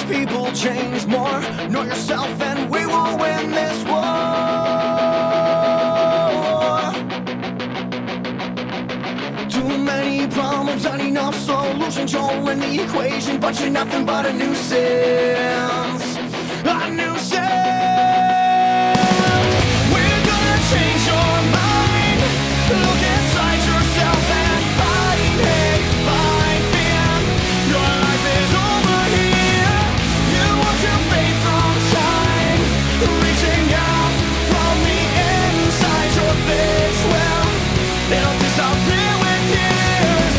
people change more. Know yourself and we will win this war. Too many problems, not enough solutions. You're in the equation, but you're nothing but a nuisance. A nuisance. We're gonna change your mind. Look inside yourself and find hate, find fear. Your life is over here. You want to fade from time, reaching out from the inside your face. Well, it'll disappear with years.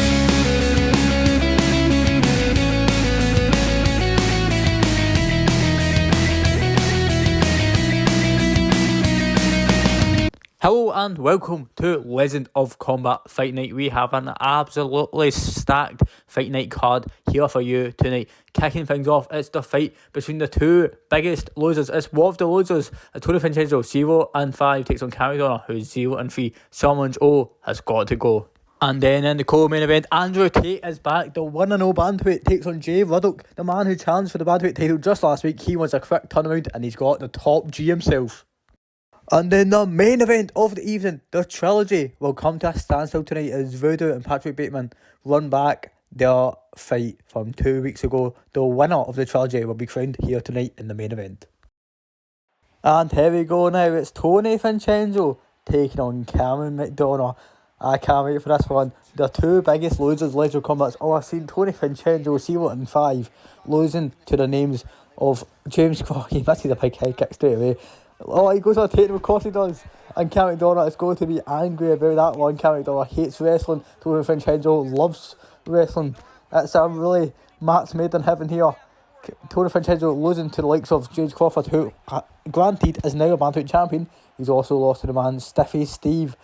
Hello and welcome to Legend of Combat Fight Night. We have an absolutely stacked Fight Night card here for you tonight. Kicking things off, it's the fight between the two biggest losers. It's one of the losers, Tony Vincenzo, 0-5 takes on Caridona, who's 0-3. Someone's O has got to go. And then in the co-main event, Andrew Tate is back. The 1-0 bantamweight takes on Jay Ruddock, the man who challenged for the bantamweight title just last week. He wants a quick turnaround and he's got the top G himself. And then the main event of the evening, the trilogy, will come to a standstill tonight as VooDoo and Patrick Bateman run back their fight from 2 weeks ago. The winner of the trilogy will be crowned here tonight in the main event. And here we go now, it's Tony Vincenzo taking on Cameron McDonough. I can't wait for this one. The two biggest losers Legend of Combat's all I've seen. Tony Vincenzo 0-5, losing to the names of James Clark. He misses a big head kick straight away. Oh, he goes on a takedown, of course he does. And Cam McDonough is going to be angry about that one. Cam McDonough hates wrestling. Tony Vincenzo loves wrestling. It's a really match made in heaven here. Tony Vincenzo losing to the likes of James Crawford, who, granted, is now a bantamweight champion. He's also lost to the man Stiffy Steve.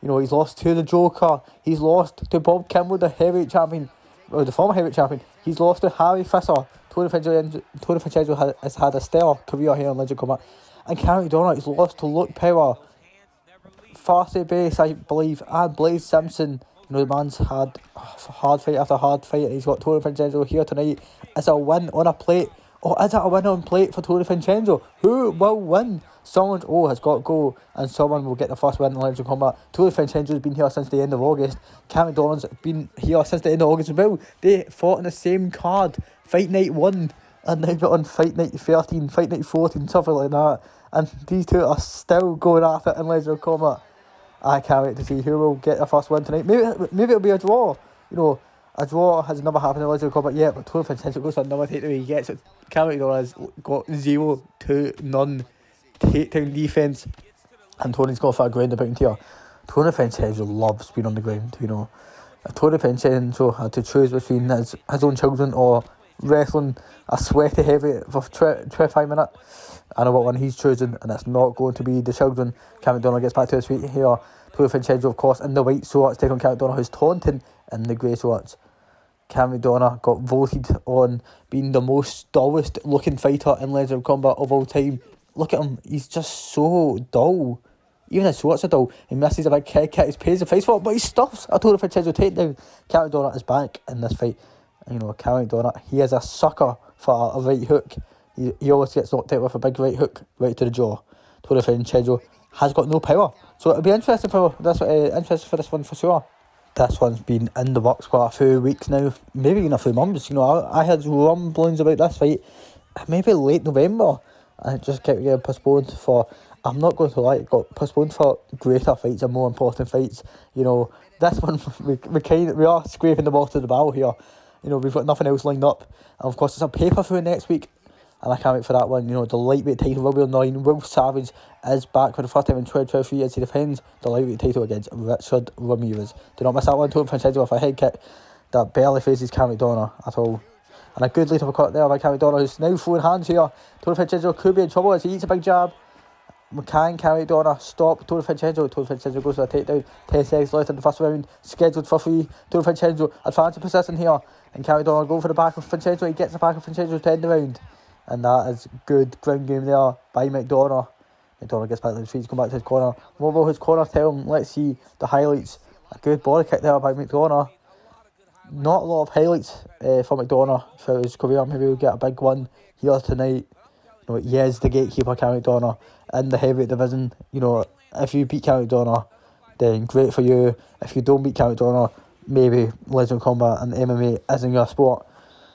You know, he's lost to the Joker. He's lost to Bob Kimball, the heavyweight champion, or the former heavyweight champion. He's lost to Harry Fisher. Tony Vincenzo has had a stellar career here in Legend of Combat. And Cam McDonough is lost to LoC Power, Farsi Base, I believe, and Blaze Simpson. You know, the man's had hard fight after hard fight, and he's got Tony Vincenzo here tonight. Is a win on a plate, or is it a win on plate for Tony Vincenzo? Who will win? Someone's O has got to go, and someone will get the first win in Legend of Combat. Tony Vincenzo's been here since the end of August. Cam McDonough's been here since the end of August as well. They fought in the same card, Fight Night 1, and now got on Fight Night 13, Fight Night 14, something like that. And these two are still going at it in Legend of Combat. I can't wait to see who will get the first win tonight. Maybe it'll be a draw. You know, a draw has never happened in Legend of Combat yet, but Tony Vincenzo goes for another takedown. He gets it. Cam McDonough has got 0-2 takedown defence, and Tony's got for a ground about here. Tony Vincenzo loves being on the ground, you know. If Tony Vincenzo had to choose between his own children or wrestling a sweaty heavyweight for 25 minutes, I know what one he's choosing, and it's not going to be the children. Cam McDonough gets back to his feet here. Tony Vincenzo, of course, in the white shorts, taking on Cam McDonough, who's taunting in the grey shorts. Cam McDonough got voted on being the most dullest looking fighter in Legend of Combat of all time. Look at him, he's just so dull. Even his shorts are dull. He misses a big kick, he pays the price for it, but he stuffs a Tony Vincenzo takedown. Cam McDonough is back in this fight. You know, Cam McDonough, he is a sucker for a right hook. He always gets knocked out with a big right hook right to the jaw. Tony Vincenzo has got no power, so it'll be interesting for this one for sure. This one's been in the works for a few weeks now, maybe even a few months. You know, I had rumblings about this fight maybe late November, and it just kept getting postponed for. I'm not going to lie, it got postponed for greater fights and more important fights. You know, this one we are scraping the ball to the barrel here. You know, we've got nothing else lined up, and of course it's a pay-per-view next week. And I can't wait for that one. You know, the lightweight title will be on the line. Will Savage is back for the first time in 2023 as he defends the lightweight title against Richard Ramirez. Do not miss that one. Tony Vincenzo with a head kick that barely faces Cam McDonough at all. And a good lead of a cut there by Cam McDonough, who's now throwing hands here. Tony Vincenzo could be in trouble as he eats a big jab. Cam McDonough stop Tony Vincenzo. Tony Vincenzo goes for a takedown. 10 seconds left in the first round. Scheduled for 3. Tony Vincenzo advancing position here. And Cam McDonough going for the back of Vincenzo. He gets the back of Vincenzo to end the round. And that is good ground game there by McDonough. McDonough gets back to his feet, come back to his corner. What will his corner tell him? Let's see the highlights. A good body kick there by McDonough. not a lot of highlights for McDonough throughout his career. Maybe we'll get a big one here tonight. You know, he is the gatekeeper, Cam McDonough, in the heavyweight division. You know, if you beat Cam McDonough, then great for you. If you don't beat Cam McDonough, maybe Legend of Combat and MMA isn't your sport.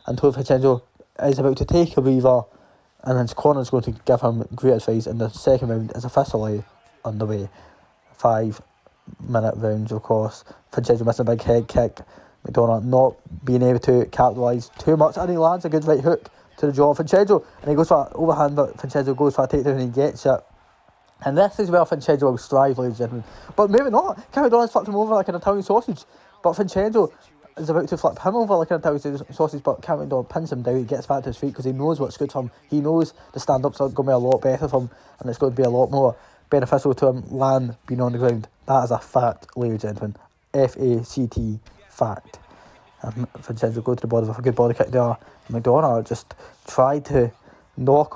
And Tony Vincenzo is about to take a breather, and his corner is going to give him great advice. And the second round is officially underway. 5-minute rounds, of course. Vincenzo missing a big head kick. McDonough not being able to capitalise too much, and he lands a good right hook to the jaw of Vincenzo, and he goes for an overhand, but Vincenzo goes for a takedown and he gets it. And this is where Vincenzo will strive, ladies and gentlemen. But maybe not. Cam McDonough's flipped him over like an Italian sausage, but Vincenzo is about to flip him over like an Italian sausage, but Cam McDonough pins him down. He gets back to his feet because he knows what's good for him. He knows the stand-ups are going to be a lot better for him, and it's going to be a lot more beneficial to him than being on the ground. That is a fact, ladies and gentlemen. F-A-C-T, fact. Vincenzo go to the body with a good body kick there. McDonough just tried to knock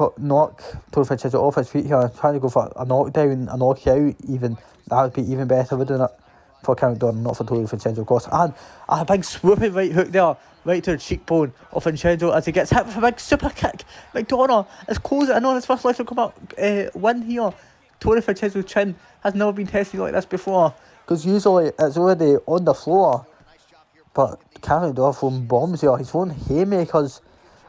Tony Vincenzo off his feet here, trying to go for a knockdown, a knockout even. That would be even better, wouldn't it? For Cam McDonough, not for Tony Vincenzo, of course. And a big swooping right hook there, right to the cheekbone of Vincenzo as he gets hit with a big super kick. McDonough is closing in on his first Legend of Combat win here. Tony Vincenzo's chin has never been tested like this before, because usually it's already on the floor. But Cam McDonough throwing bombs here. He's throwing haymakers.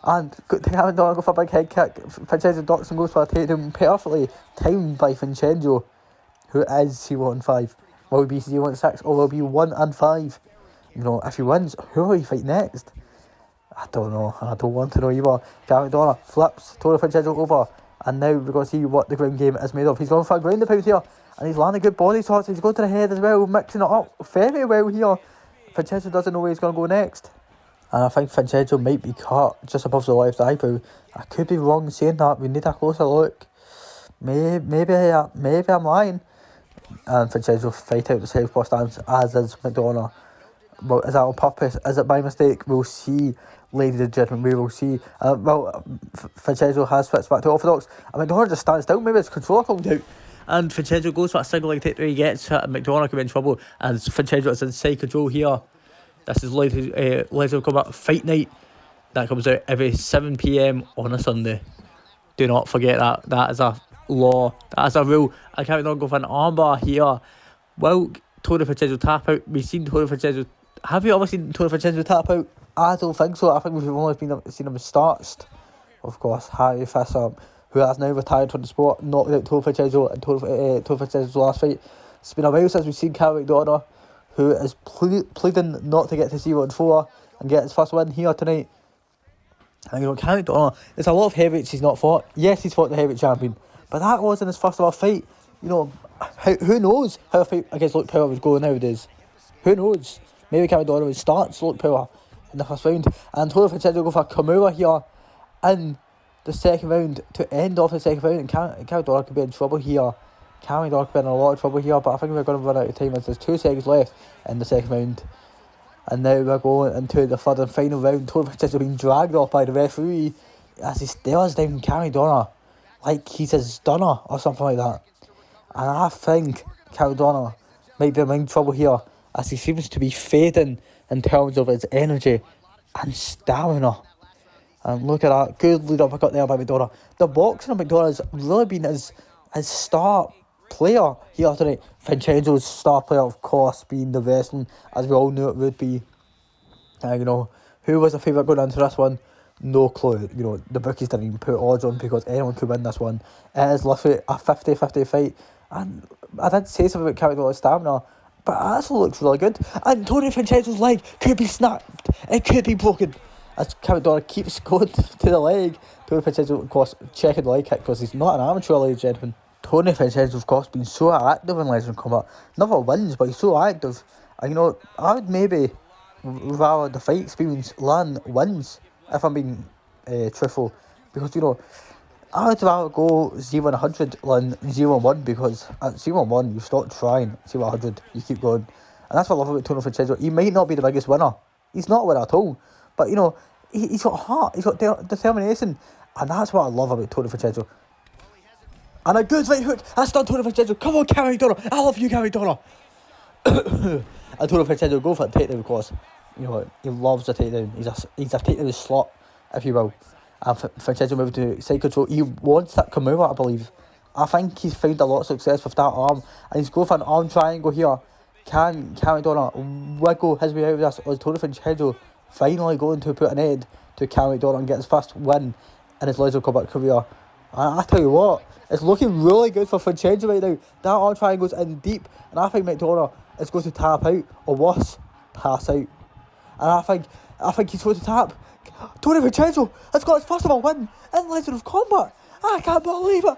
And Cam McDonough go for a big head kick. Vincenzo ducks and goes for a takedown, perfectly timed by Vincenzo, who is 0-5. Will he be 0-6 or will he be 1-5? You know, if he wins, who will he fight next? I don't know. I don't want to know either. Cam McDonough flips Tony Vincenzo over. And now we're going to see what the ground game is made of. He's going for a ground and pound here. And he's landing good body shots. He's going to the head as well, mixing it up very well here. Vincenzo doesn't know where he's going to go next. And I think Vincenzo might be cut just above the left eyebrow. I could be wrong in saying that. We need a closer look. Maybe I'm lying. And Vincenzo fight out the southpaw stance, as is McDonough. Well, is that on purpose? Is it by mistake? We'll see, ladies and gentlemen. We will see. Vincenzo has switched back to orthodox. And McDonough just stands down. Maybe his controller comes out. And Vincenzo goes for a single leg takedown. He gets hit, and McDonough could be in trouble. And Vincenzo is inside control here. This is Legend of Combat Fight Night. That comes out every 7 PM on a Sunday. Do not forget that. That is a law. That is a rule. I can't not go for an armbar here. Will Tony Vincenzo tap out? We've seen Tony Vincenzo. Have you ever seen Tony Vincenzo tap out? I don't think so. I think we've only seen him starched. Of course, Harry Fisher, who has now retired from the sport, knocked out Tony Vincenzo and Tony Vincenzo's last fight. It's been a while since we've seen Cam McDonough, who is pleading not to get to 0-4 and get his first win here tonight. And you know, Cam McDonough, there's a lot of heavyweights he's not fought. Yes, he's fought the heavyweight champion, but that wasn't his first ever fight. You know, who knows how a fight against LoC Power was going nowadays? Who knows? Maybe Cam McDonough would start LoC Power in the first round, and Tony Vincenzo go for a Kimura here in the second round to end off the second round, and Cam McDonough could be in trouble here. Cam McDonough could be in a lot of trouble here, but I think we're going to run out of time as there's 2 seconds left in the second round. And now we're going into the third and final round. Tony Vincenzo being dragged off by the referee as he stares down Cam McDonough like he's his stunner or something like that. And I think Cam McDonough might be in trouble here, as he seems to be fading in terms of his energy and stamina. And look at that, good lead uppercut there by McDonough. The boxing of McDonough has really been his star player here tonight. Vincenzo's star player, of course, being the wrestling, as we all knew it would be. You know, who was the favourite going into this one? No clue. You know, the bookies didn't even put odds on because anyone could win this one. It is literally a 50-50 fight. And I did say something about Cam McDonough's stamina, but it actually looks really good. And Tony Vincenzo's leg could be snapped. It could be broken. As Cam McDonough keeps going to the leg. Tony Vincenzo, of course, checking the leg kick because he's not an amateur, ladies and gentlemen. Tony Vincenzo, of course, been so active in Legend of Combat. Never wins, but he's so active. And you know, I would maybe rather the fight experience land wins, if I'm being truthful. Because, you know, I would rather go 0-100 than 0-1, because at 0-1 you stop trying, 0-100 you keep going. And that's what I love about Tony Vincenzo. He might not be the biggest winner. He's not a winner at all. But, you know, he's got heart, he's got determination. And that's what I love about Tony Vincenzo. And a good right hook. That's done Tony Vincenzo. Come on, Cam McDonough. I love you, Cam McDonough. And Tony Vincenzo go for a takedown, of course. he loves a takedown. He's a takedown slot, if you will. And Vincenzo moved to side control. He wants that Kimura, I believe. I think he's found a lot of success with that arm, and he's going for an arm triangle here. Can McDonough wiggle his way out of this, or is Tony Vincenzo finally going to put an end to Cam McDonough and get his first win in his Legend Combat career? I tell you what, it's looking really good for Vincenzo right now. That arm triangle's in deep, and I think McDonough is going to tap out, or worse, pass out. And I think he's going to tap. Tony Vincenzo has got his first ever win in Legend of Combat. I can't believe it.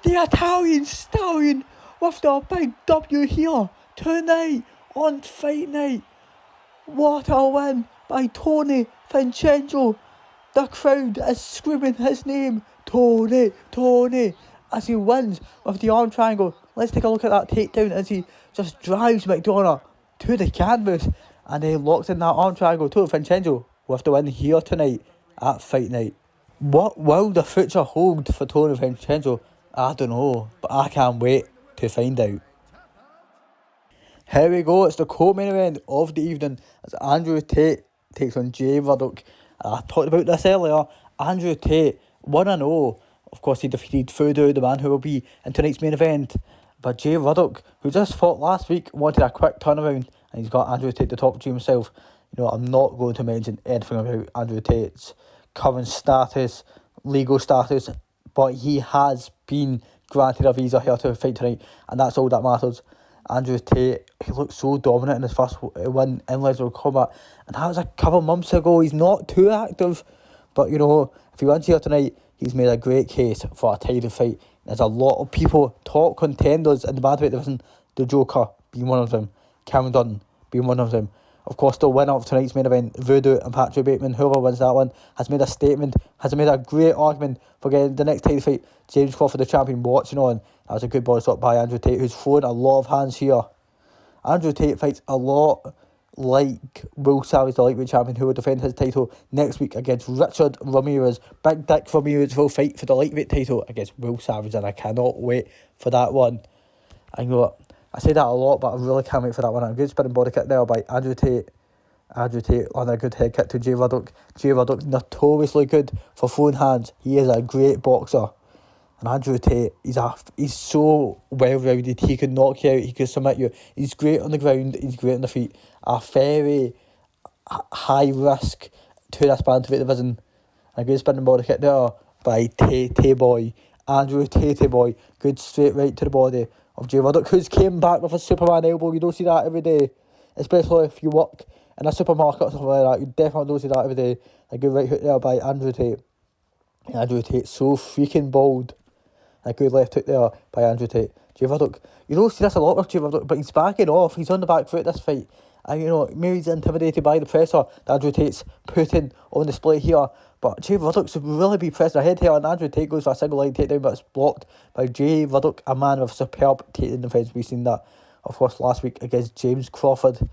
The Italian stallion with the big W here tonight on Fight Night. What a win by Tony Vincenzo. The crowd is screaming his name, Tony, as he wins with the arm triangle. Let's take a look at that takedown as he just drives McDonough to the canvas, and he locks in that arm triangle. Tony Vincenzo with the win here tonight at Fight Night. What will the future hold for Tony Vincenzo? I don't know, but I can't wait to find out. Here we go, it's the co-main event of the evening as Andrew Tate takes on Jay Verduk. I talked about this earlier. Andrew Tate 1-0. Of course, he defeated VooDoo, the man who will be in tonight's main event. But Jay Verduk, who just fought last week, wanted a quick turnaround, and he's got Andrew Tate to talk to himself. I'm not going to mention anything about Andrew Tate's current status, legal status, but he has been granted a visa here to fight tonight, and that's all that matters. Andrew Tate, he looked so dominant in his first win in Legend of Combat, and that was a couple months ago. He's not too active, but if he wins here tonight, he's made a great case for a title fight. There's a lot of people, top contenders in the bantamweight division, the Joker being one of them, Cameron Dunn being one of them. Of course, the winner of tonight's main event, VooDoo and Patrick Bateman, whoever wins that one, has made a statement, has made a great argument for getting the next title fight. James Crawford, the champion, watching on. That was a good body shot by Andrew Tate, who's thrown a lot of hands here. Andrew Tate fights a lot like Will Savage, the lightweight champion, who will defend his title next week against Richard Ramirez. Big Dick Ramirez will fight for the lightweight title against Will Savage, and I cannot wait for that one. And I say that a lot, but I really can't wait for that one. A good spinning body kick there by Andrew Tate. Andrew Tate on a good head kick to Jay Verduk. Jay Verduk notoriously good for throwing hands. He is a great boxer. And Andrew Tate, he's so well-rounded. He can knock you out, he can submit you. He's great on the ground, he's great on the feet. A very high risk to this bantamweight division. A good spinning body kick there by Tate Boy. Andrew Tate Boy. Good straight right to the body of Jay Verduk, who's came back with a Superman elbow. You don't see that every day, especially if you work in a supermarket or something like that. You definitely don't see that every day. A good right hook there by Andrew Tate. Andrew Tate so freaking bold. A good left hook there by Andrew Tate. Jay Verduk, you don't see this a lot with Jay Verduk, but he's backing off. He's on the back foot this fight. And maybe he's intimidated by the pressure that Andrew Tate's putting on display here. But Jay Verduk should really be pressing ahead here, and Andrew Tate goes for a single leg takedown, but it's blocked by Jay Verduk, a man with superb takedown defence. We've seen that, of course, last week against James Crawford.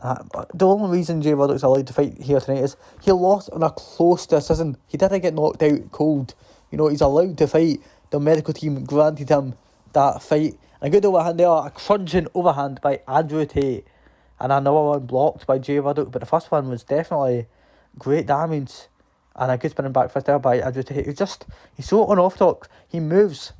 The only reason Jay Verduk's allowed to fight here tonight is he lost on a close decision. He didn't get knocked out cold. He's allowed to fight. The medical team granted him that fight. And a good overhand there, a crunching overhand by Andrew Tate. And another one blocked by Jay Verduk, but the first one was definitely great damage. And a good spinning back fist there by Andrew Tate. He's so unorthodox. He moves.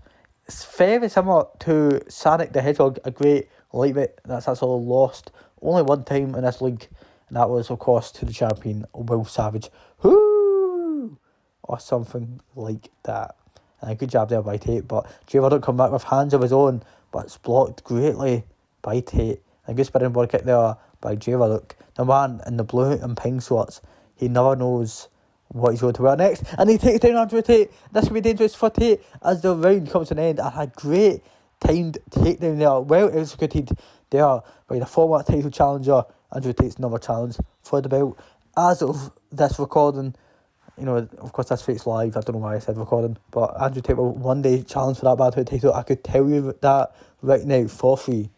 It's very similar to Sonic the Hedgehog, a great lightweight that's actually lost only one time in this league. And that was, of course, to the champion, Will Savage. Whoo! Or something like that. And a good jab there by Tate, but Jay Verduk come back with hands of his own, but it's blocked greatly by Tate. And a good spinning body kick there by Jay Verduk. The man in the blue and pink shorts, he never knows what he's going to wear next. And he takes down Andrew Tate. This could be dangerous for Tate as the round comes to an end. And a great timed takedown there, well executed there by the former title challenger. Andrew Tate's never challenged for the belt. As of this recording, of course this fight's live, I don't know why I said recording, but Andrew Tate will one day challenge for that bantamweight title. I could tell you that right now for free.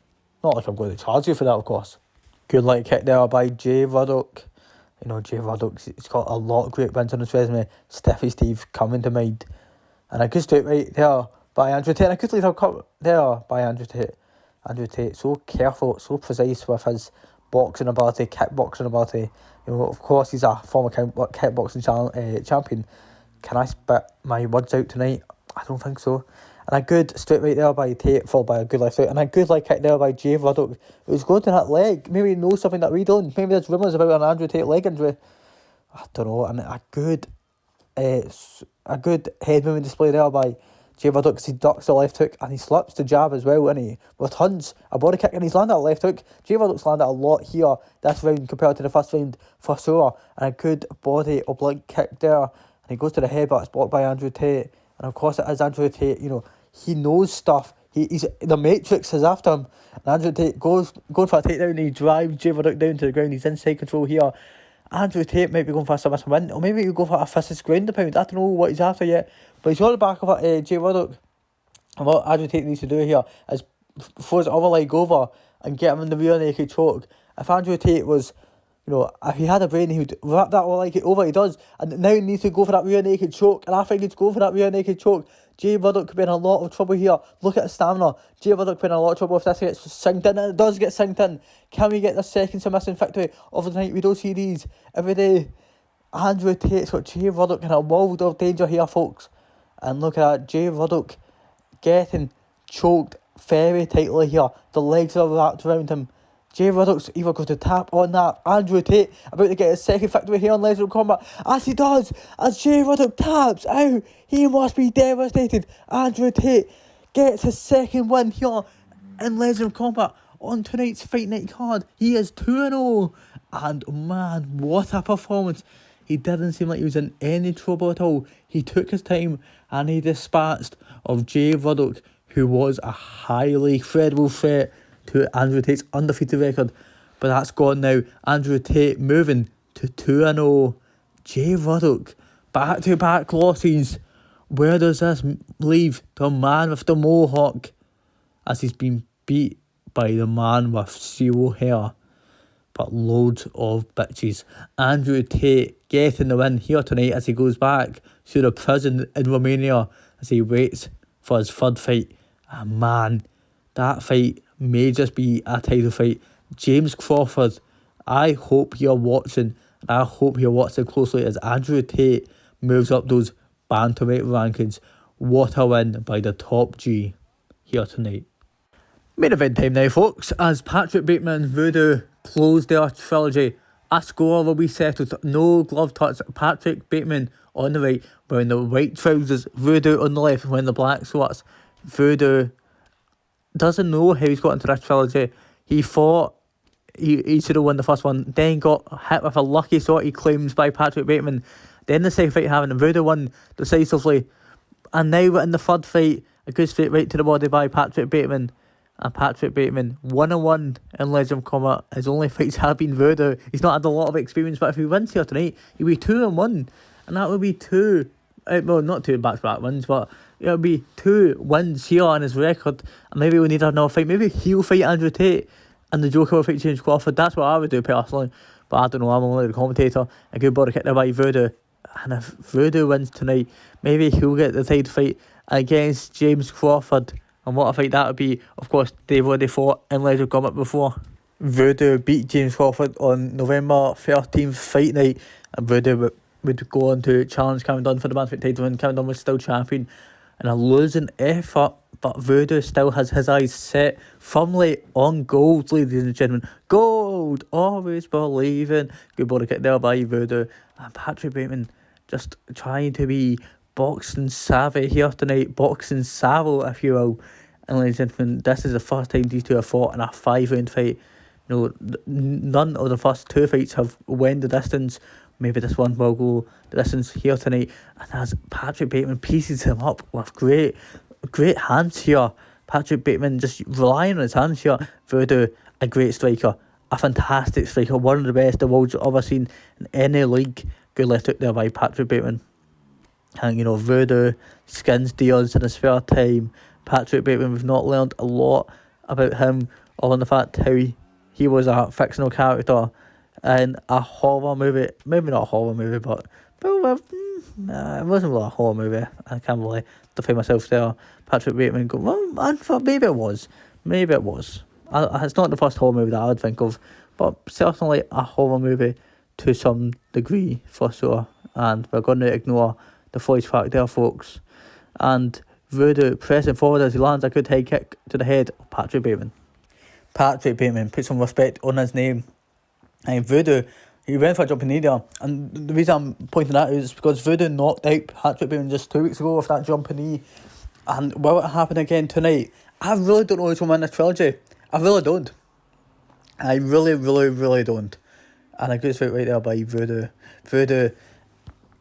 Not like I'm going to charge you for that, of course. Good leg kick there by Jay Verduk. Jay Verduk, he's got a lot of great wins on his resume. Stiffy Steve coming to mind. And a good straight right there by Andrew Tate. And a good lead cut there by Andrew Tate. Andrew Tate, so careful, so precise with his boxing ability, kickboxing ability. Of course, he's a former kickboxing champion. Can I spit my words out tonight? I don't think so. And a good straight right there by Tate, followed by a good left hook, and a good leg kick there by Jay Ruddock, who's going to that leg. Maybe he knows something that we don't. Maybe there's rumours about an Andrew Tate leg injury. I don't know. And a good head movement display there by Jay Ruddock, because he ducks the left hook and he slips the jab as well, and he with tons a body kick, and he's landed a left hook. Jay Ruddock's landed a lot here this round compared to the first round for sure, and a good body oblique kick there, and he goes to the head, but it's blocked by Andrew Tate. And of course it is Andrew Tate. He knows stuff. He's the Matrix is after him, and Andrew Tate goes for a takedown, and he drives Jay Ruddock down to the ground. He's inside control here. Andrew Tate might be going for a submission win, or maybe he'll go for a fastest ground pound. I don't know what he's after yet, but he's on the back of Jay Ruddock. And what Andrew Tate needs to do here is throw his other leg over and get him in the rear naked choke. If Andrew Tate was, if he had a brain, he would wrap that other leg over. He does, and now he needs to go for that rear naked choke. And I think he's going for that rear naked choke. Jay Ruddock could be in a lot of trouble here. Look at his stamina. Jay Ruddock could be in a lot of trouble if this gets synced in, and it does get synced in. Can we get the second submission victory of the night? We don't see these every day. Andrew Tate's got Jay Ruddock in a world of danger here, folks. And look at that, Jay Ruddock getting choked very tightly here. The legs are wrapped around him. Jay Ruddock's either going to tap on that. Andrew Tate about to get his second victory here in Legend of Combat. As he does, as Jay Ruddock taps out, he must be devastated. Andrew Tate gets his second win here in Legend of Combat on tonight's Fight Night card. He is 2-0. And man, what a performance. He didn't seem like he was in any trouble at all. He took his time and he dispatched of Jay Ruddock, who was a highly credible threat to Andrew Tate's undefeated record. But that's gone now. Andrew Tate moving to 2-0. Jay Ruddock, back-to-back losses. Where does this leave the man with the mohawk, as he's been beat by the man with zero hair but loads of bitches? Andrew Tate getting the win here tonight as he goes back to the prison in Romania as he waits for his third fight. And man, that fight may just be a title fight. James Crawford, I hope you're watching, and I hope you're watching closely as Andrew Tate moves up those bantamweight rankings. What a win by the top G here tonight. Main event time now, folks, as Patrick Bateman and VooDoo close their trilogy. A score will be settled. No glove touch. Patrick Bateman on the right, wearing the white trousers. VooDoo on the left, wearing the black sweats. VooDoo doesn't know how he's got into this trilogy. He thought he should have won the first one, then got hit with a lucky shot, he claims, by Patrick Bateman. Then the second fight happened and VooDoo won decisively. And now we're in the third fight, a good straight right to the body by Patrick Bateman. And Patrick Bateman, 1-1 in Legend of Combat. His only fights have been VooDoo. He's not had a lot of experience, but if he wins here tonight, he'll be 2-1. And that would be not two back-to-back wins, but it'll be 2 wins here on his record. And maybe we need another fight. Maybe he'll fight Andrew Tate and the Joker will fight James Crawford. That's what I would do personally. But I don't know, I'm only the commentator. A good body kick there by VooDoo. And if VooDoo wins tonight, maybe he'll get the title fight against James Crawford. And what a fight that would be. Of course, they've already fought in Legend of Combat before. VooDoo beat James Crawford on November 13th fight night. And VooDoo would go on to challenge Cameron Dunn for the bantamweight title, and Cameron Dunn was still champion in a losing effort. But VooDoo still has his eyes set firmly on gold, ladies and gentlemen. Gold! Always believing. Good body kick there by VooDoo. And Patrick Bateman just trying to be boxing savvy here tonight. Boxing savvy, if you will. And ladies and gentlemen, this is the first time these two have fought in a 5-round fight. None of the first 2 fights have won the distance. Maybe this one will go the distance here tonight. And as Patrick Bateman pieces him up with great hands here. Patrick Bateman just relying on his hands here. VooDoo, a great striker. A fantastic striker. One of the best the world's ever seen in any league. Good left hook there by Patrick Bateman. And VooDoo skins deals in his spare time. Patrick Bateman, we've not learned a lot about him, other than the fact how he was a fictional character in a horror movie. Maybe not a horror movie, but it wasn't really a horror movie. I can't really define myself there. Patrick Bateman maybe it was. It's not the first horror movie that I would think of. but certainly a horror movie to some degree for sure. And we're going to ignore the voice crack there, folks. And VooDoo pressing forward as he lands a good head kick to the head of Patrick Bateman. Patrick Bateman, put some respect on his name. And VooDoo, he went for a jumping knee there. And the reason I'm pointing that out is because VooDoo knocked out Patrick Bateman just 2 weeks ago with that jumping knee. And will it happen again tonight? I really don't know who's going to win this trilogy. I really don't. I really don't. And a good fight right there by VooDoo. VooDoo,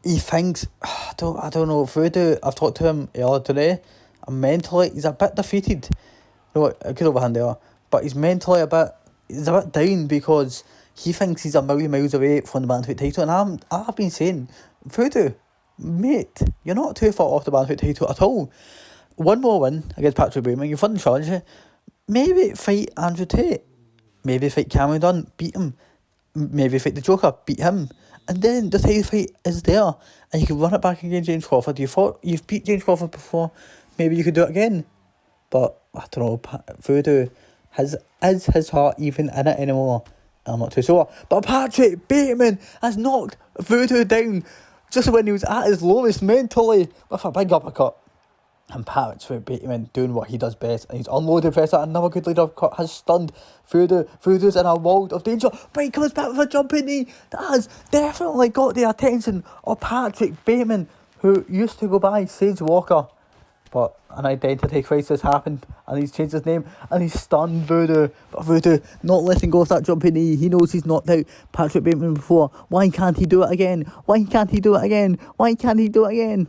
he thinks, I don't know, VooDoo, I've talked to him earlier today, and mentally, he's a bit defeated. No, a good overhand there. But he's mentally a bit down because he thinks he's a million miles away from the bantamweight title. And I've been saying, VooDoo, mate, you're not too far off the bantamweight title at all. One more win against Patrick Bateman, you've won the trilogy. Maybe fight Andrew Tate. Maybe fight Cameron Dunn, beat him. Maybe fight the Joker, beat him. And then the title fight is there. And you can run it back against James Crawford. You've beat James Crawford before. Maybe you could do it again. But, I don't know, VooDoo, is his heart even in it anymore? I'm not too sure. But Patrick Bateman has knocked VooDoo down just when he was at his lowest mentally with a big uppercut. And Patrick Bateman doing what he does best, and he's unloaded pressure. Another good lead uppercut has stunned VooDoo. VooDoo's in a world of danger, but he comes back with a jumping knee that has definitely got the attention of Patrick Bateman, who used to go by Sage Walker. But an identity crisis happened, and he's changed his name, and he's stunned VooDoo. But VooDoo not letting go of that jumping knee. He knows he's knocked out Patrick Bateman before. Why can't he do it again? Why can't he do it again? Why can't he do it again?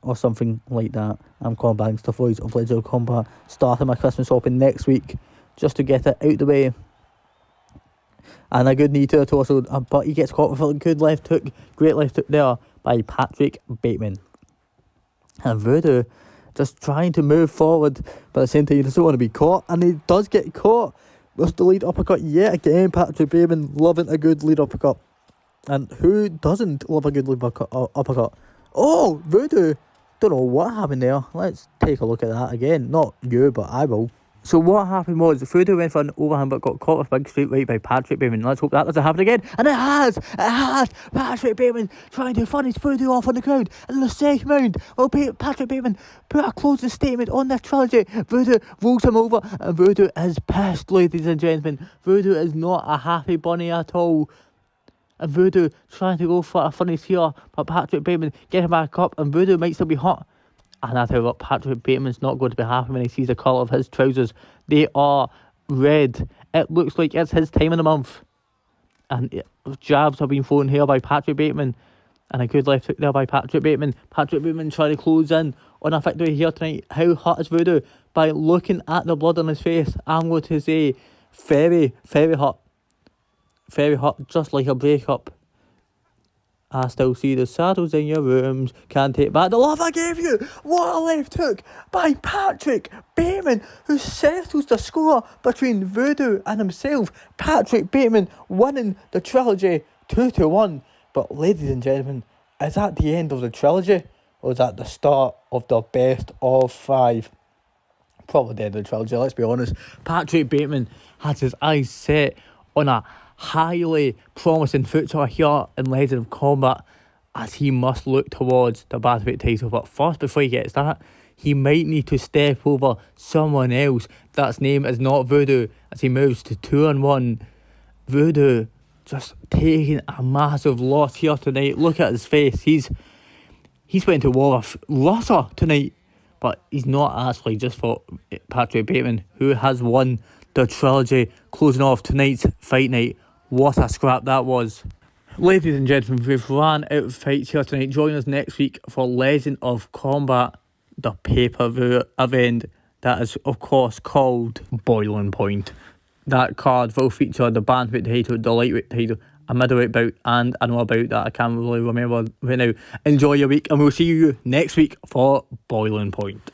Or something like that. I'm calling back stuff voice of Legend of Combat, starting my Christmas shopping next week just to get it out the way. And a good knee to the torso, but he gets caught with a good left hook, great left hook there by Patrick Bateman. And VooDoo just trying to move forward, but at the same time he doesn't want to be caught, and he does get caught with the lead uppercut yet again. Patrick Bateman loving a good lead uppercut, and who doesn't love a good lead uppercut? Oh, VooDoo, don't know what happened there. Let's take a look at that again. Not you, but I will. So what happened was VooDoo went for an overhand but got caught with a big straight right by Patrick Bateman. Let's hope that doesn't happen again. And it has! It has! Patrick Bateman trying to finish VooDoo off on the ground in the second round. Well, Patrick Bateman put a closing statement on this trilogy. VooDoo rolls him over, and VooDoo is pissed, ladies and gentlemen. VooDoo is not a happy bunny at all. And VooDoo trying to go for a finish here, but Patrick Bateman getting back up, and VooDoo might still be hot. And I tell you what, Patrick Bateman's not going to be happy when he sees the colour of his trousers. They are red. It looks like it's his time of the month. And jabs have been thrown here by Patrick Bateman. And a good left hook there by Patrick Bateman. Patrick Bateman trying to close in on a victory here tonight. How hot is VooDoo? By looking at the blood on his face, I'm going to say very, very hot. Very hot, just like a breakup. I still see the saddles in your rooms. Can't take back the love I gave you. What a left hook by Patrick Bateman, who settles the score between VooDoo and himself. Patrick Bateman winning the trilogy 2-1. But ladies and gentlemen, is that the end of the trilogy, or is that the start of the best of 5? Probably the end of the trilogy, let's be honest. Patrick Bateman has his eyes set on a highly promising future here in Legend of Combat, as he must look towards the bantamweight title. But first, before he gets that, he might need to step over someone else that's name is not VooDoo, as he moves to 2-1. VooDoo just taking a massive loss here tonight. Look at his face. He's went to war with Russell tonight, but he's not actually, just for Patrick Bateman, who has won the trilogy, closing off tonight's fight night. What a scrap that was. Ladies and gentlemen, we've ran out of fights here tonight. Join us next week for Legend of Combat, the pay-per-view event that is, of course, called Boiling Point. That card will feature the bantamweight title, the lightweight title, a middleweight bout, and another bout that I can't really remember right now. Enjoy your week, and we'll see you next week for Boiling Point.